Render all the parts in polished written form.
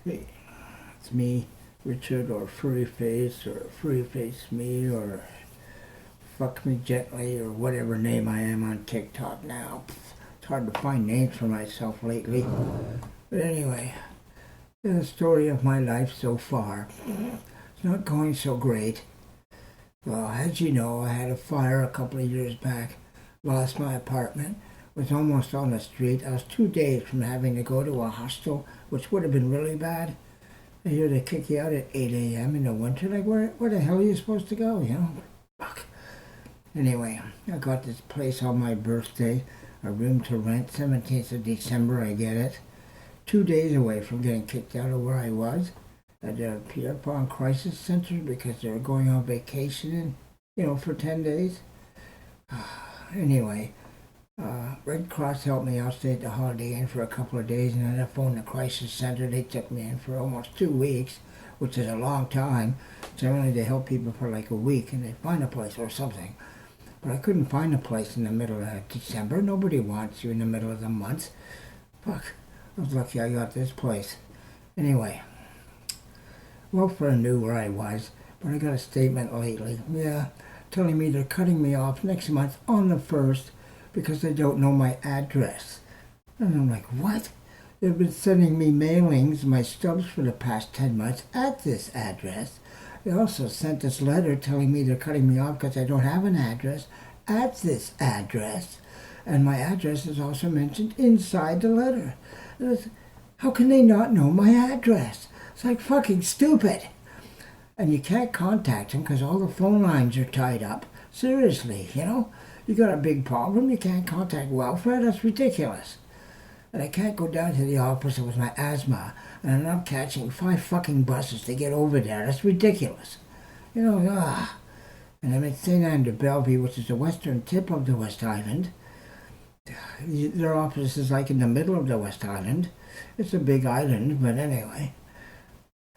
Hey, it's me, Richard, or Furry Face, or Furry Face Me, or Fuck Me Gently, or whatever name I am on TikTok now. It's hard to find names for myself lately. But anyway, the story of my life so far. It's not going so great. Well, as you know, I had a fire a couple of years back, lost my apartment, was almost on the street. I was 2 days from having to go to a hostel, which would have been really bad. I hear they kick you out at 8 a.m. in the winter. Like, where the hell are you supposed to go, you know? Fuck. Anyway, I got this place on my birthday, a room to rent, 17th of December, I get it. 2 days away from getting kicked out of where I was at the Pierpont Crisis Center because they were going on vacation, for 10 days. Anyway, Red Cross helped me out, stay at the Holiday Inn for a couple of days, and then I phoned the crisis center. They took me in for almost 2 weeks, which is a long time. Generally, they help people for like a week, and they find a place or something. But I couldn't find a place in the middle of December. Nobody wants you in the middle of the month. Fuck. I was lucky I got this place. Anyway, welfare knew where I was, but I got a statement lately. Yeah, telling me they're cutting me off next month on the 1st because they don't know my address. And I'm like, what? They've been sending me mailings, my stubs for the past 10 months at this address. They also sent this letter telling me they're cutting me off because I don't have an address at this address. And my address is also mentioned inside the letter. How can they not know my address? It's like fucking stupid. And you can't contact them because all the phone lines are tied up. Seriously, you got a big problem, you can't contact welfare, that's ridiculous. And I can't go down to the office with my asthma, and I'm catching 5 fucking buses to get over there, that's ridiculous. And I'm at St. Andrew Bellevue, which is the western tip of the West Island. Their office is like in the middle of the West Island. It's a big island, but anyway.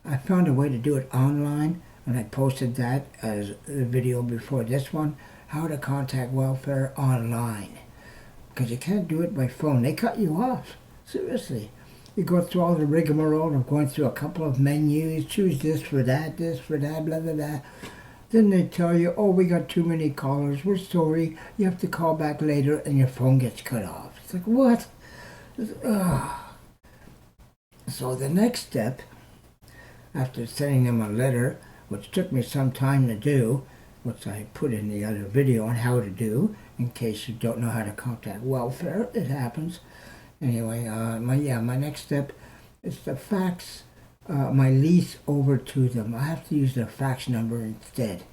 I found a way to do it online, and I posted that as a video before this one, how to contact welfare online. Because you can't do it by phone. They cut you off. Seriously. You go through all the rigmarole of going through a couple of menus, choose this for that, blah, blah, blah. Then they tell you, oh, we got too many callers, we're sorry, you have to call back later, and your phone gets cut off. It's like, what? So the next step, after sending them a letter, which took me some time to do, which I put in the other video on how to do, in case you don't know how to contact welfare, it happens. Anyway, my next step is to fax my lease over to them. I have to use their fax number instead.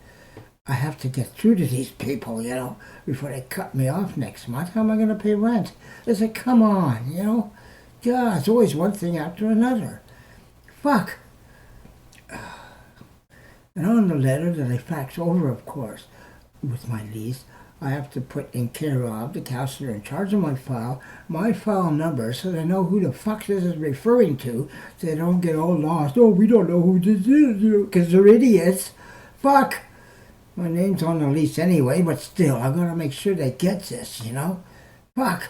I have to get through to these people, before they cut me off next month. How am I going to pay rent? It's like, come on, God, it's always one thing after another. Fuck. And on the letter that I fax over, of course, with my lease, I have to put in care of the counselor in charge of my file number, so they know who the fuck this is referring to, so they don't get all lost. Oh, we don't know who this is, because they're idiots. Fuck! My name's on the lease anyway, but still, I gotta make sure they get this, Fuck!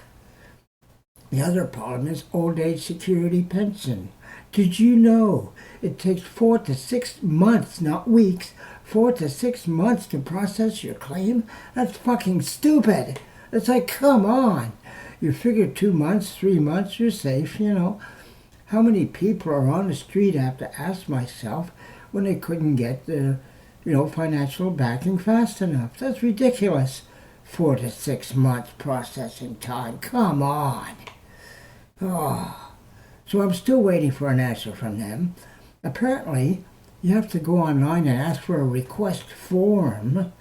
The other problem is old age security pension. Did you know it takes 4 to 6 months, not weeks, 4 to 6 months to process your claim? That's fucking stupid. It's like, come on. You figure 2 months, 3 months, you're safe, How many people are on the street, I have to ask myself, when they couldn't get the, financial backing fast enough? That's ridiculous. 4 to 6 months processing time. Come on. Oh. So I'm still waiting for an answer from them. Apparently, you have to go online and ask for a request form.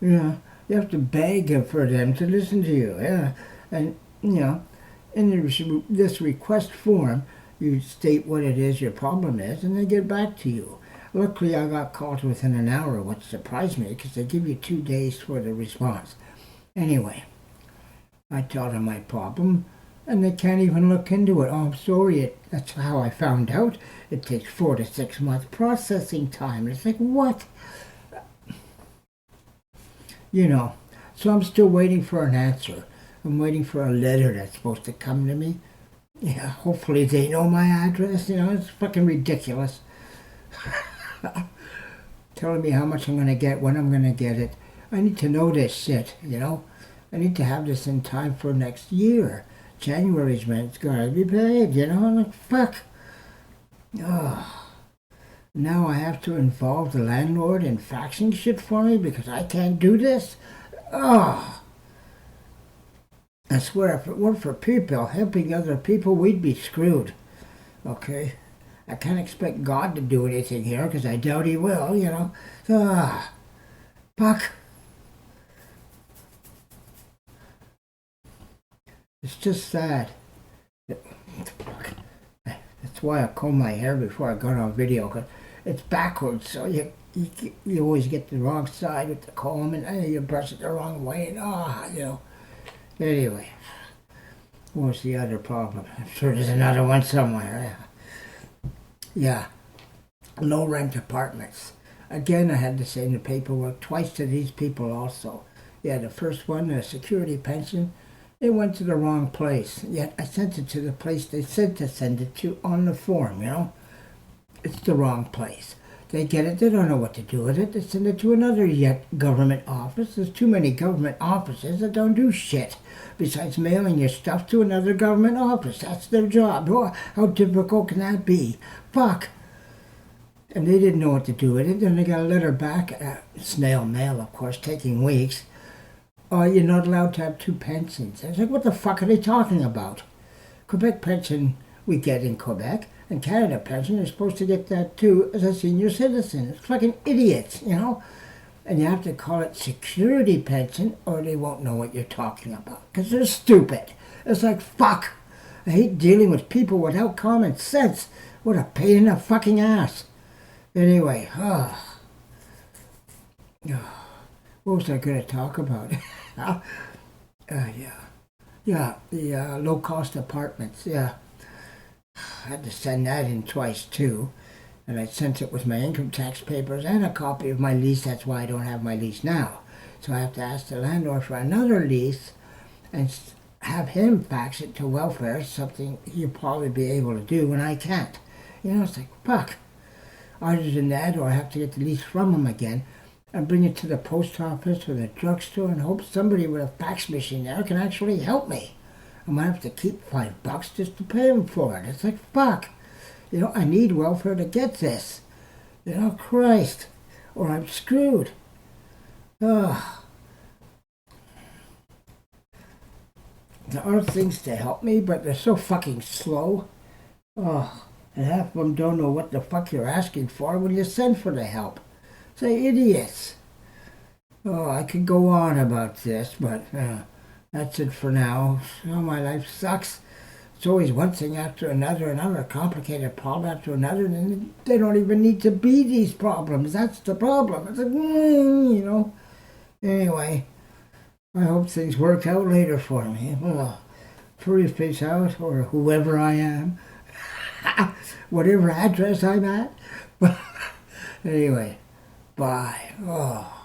You have to beg for them to listen to you. Yeah. And, in this request form, you state what it is your problem is, and they get back to you. Luckily, I got called within an hour, which surprised me, because they give you 2 days for the response. Anyway, I told them my problem, and they can't even look into it. Oh, I'm sorry, that's how I found out. It takes 4 to 6 months processing time. It's like, what? So I'm still waiting for an answer. I'm waiting for a letter that's supposed to come to me. Yeah, hopefully they know my address. You know, it's fucking ridiculous. Telling me how much I'm going to get, when I'm going to get it. I need to know this shit, you know? I need to have this in time for next year. January's rent's got to be paid, you know? I'm like, fuck. Oh. Now I have to involve the landlord in faxing shit for me because I can't do this? Oh. I swear, if it weren't for people helping other people, we'd be screwed. Okay? I can't expect God to do anything here because I doubt he will, you know? Ah. Fuck. It's just sad. That's why I comb my hair before I got on video, because it's backwards, so you always get the wrong side with the comb, and you brush it the wrong way, and you know. Anyway, what's the other problem? I'm sure there's another one somewhere. Yeah, low rent apartments. Again, I had to send the paperwork twice to these people also. Yeah, the first one, the security pension, it went to the wrong place. Yet I sent it to the place they said to send it to on the form, you know. It's the wrong place. They get it, they don't know what to do with it. They send it to another government office. There's too many government offices that don't do shit besides mailing your stuff to another government office. That's their job. Oh, how difficult can that be? Fuck. And they didn't know what to do with it. Then they got a letter back, snail mail, of course, taking weeks. Oh, you're not allowed to have two pensions. I was like, what the fuck are they talking about? Quebec pension we get in Quebec, and Canada pension, you're supposed to get that too as a senior citizen. It's fucking idiots, you know? And you have to call it security pension or they won't know what you're talking about. Because they're stupid. It's like, fuck. I hate dealing with people without common sense. What a pain in the fucking ass. Anyway, what was I going to talk about? Yeah, the low-cost apartments, yeah. I had to send that in twice, too. And I sent it with my income tax papers and a copy of my lease. That's why I don't have my lease now. So I have to ask the landlord for another lease and have him fax it to welfare, something he'll probably be able to do, and I can't. You know, it's like, fuck. Either than that, or I have to get the lease from him again and bring it to the post office or the drugstore and hope somebody with a fax machine there can actually help me. I might have to keep $5 just to pay him for it. It's like, fuck. You know, I need welfare to get this. You know, Christ. Or I'm screwed. Ugh. There are things to help me, but they're so fucking slow. Ugh. And half of them don't know what the fuck you're asking for when you send for the help. Say idiots. Oh, I could go on about this, but that's it for now. Oh, my life sucks. It's always one thing after another complicated problem after another, and they don't even need to be these problems. That's the problem. It's like, you know. Anyway, I hope things work out later for me. Well, furry face out, or whoever I am. Whatever address I'm at. Anyway, bye. Oh.